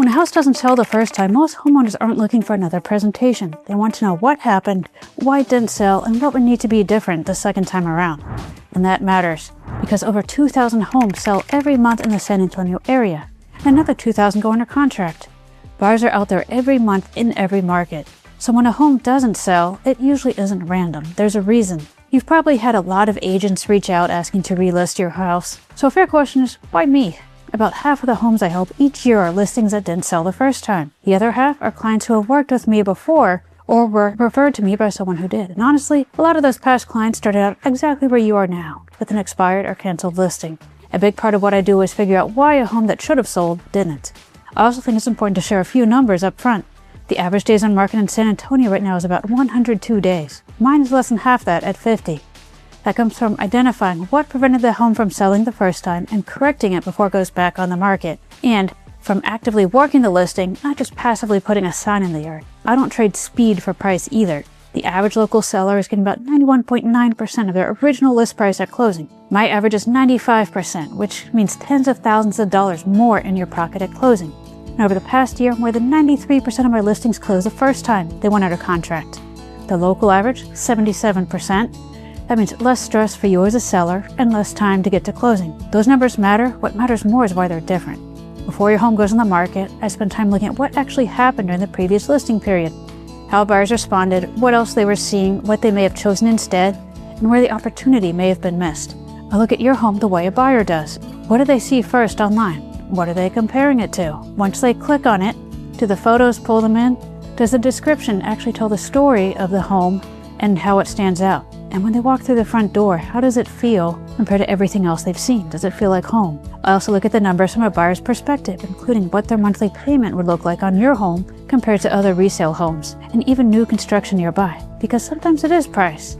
When a house doesn't sell the first time, most homeowners aren't looking for another presentation. They want to know what happened, why it didn't sell, and what would need to be different the second time around. And that matters, because over 2,000 homes sell every month in the San Antonio area, and another 2,000 go under contract. Buyers are out there every month in every market. So when a home doesn't sell, it usually isn't random. There's a reason. You've probably had a lot of agents reach out asking to relist your house. So a fair question is, why me? About half of the homes I help each year are listings that didn't sell the first time. The other half are clients who have worked with me before or were referred to me by someone who did. And honestly, a lot of those past clients started out exactly where you are now, with an expired or canceled listing. A big part of what I do is figure out why a home that should have sold didn't. I also think it's important to share a few numbers up front. The average days on market in San Antonio right now is about 102 days. Mine is less than half that at 50. That comes from identifying what prevented the home from selling the first time and correcting it before it goes back on the market. And from actively working the listing, not just passively putting a sign in the yard. I don't trade speed for price either. The average local seller is getting about 91.9% of their original list price at closing. My average is 95%, which means tens of thousands of dollars more in your pocket at closing. And over the past year, more than 93% of my listings closed the first time they went under contract. The local average, 77%. That means less stress for you as a seller and less time to get to closing. Those numbers matter. What matters more is why they're different. Before your home goes on the market, I spend time looking at what actually happened during the previous listing period, how buyers responded, what else they were seeing, what they may have chosen instead, and where the opportunity may have been missed. I look at your home the way a buyer does. What do they see first online? What are they comparing it to? Once they click on it, do the photos pull them in? Does the description actually tell the story of the home and how it stands out? And when they walk through the front door, how does it feel compared to everything else they've seen? Does it feel like home? I also look at the numbers from a buyer's perspective, including what their monthly payment would look like on your home compared to other resale homes, and even new construction nearby, because sometimes it is price,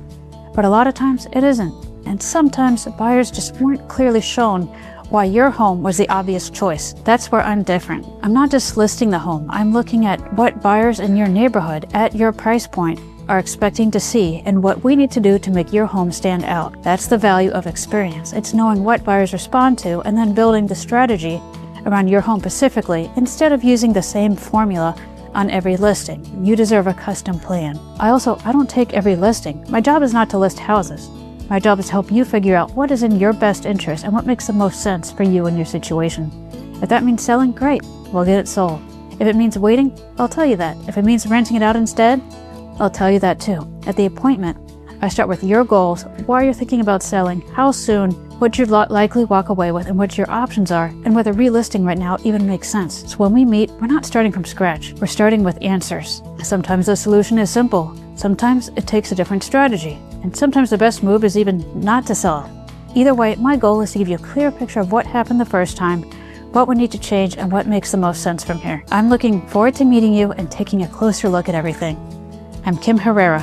but a lot of times it isn't. And sometimes buyers just weren't clearly shown why your home was the obvious choice. That's where I'm different. I'm not just listing the home, I'm looking at what buyers in your neighborhood at your price point are expecting to see and what we need to do to make your home stand out. That's the value of experience. It's knowing what buyers respond to and then building the strategy around your home specifically instead of using the same formula on every listing. You deserve a custom plan. I don't take every listing. My job is not to list houses. My job is to help you figure out what is in your best interest and what makes the most sense for you and your situation. If that means selling, great, we'll get it sold. If it means waiting, I'll tell you that. If it means renting it out instead, I'll tell you that too. At the appointment, I start with your goals, why you're thinking about selling, how soon, what you'd likely walk away with, and what your options are, and whether relisting right now even makes sense. So when we meet, we're not starting from scratch. We're starting with answers. Sometimes the solution is simple. Sometimes it takes a different strategy. And sometimes the best move is even not to sell. Either way, my goal is to give you a clear picture of what happened the first time, what we need to change, and what makes the most sense from here. I'm looking forward to meeting you and taking a closer look at everything. I'm Kim Herrera.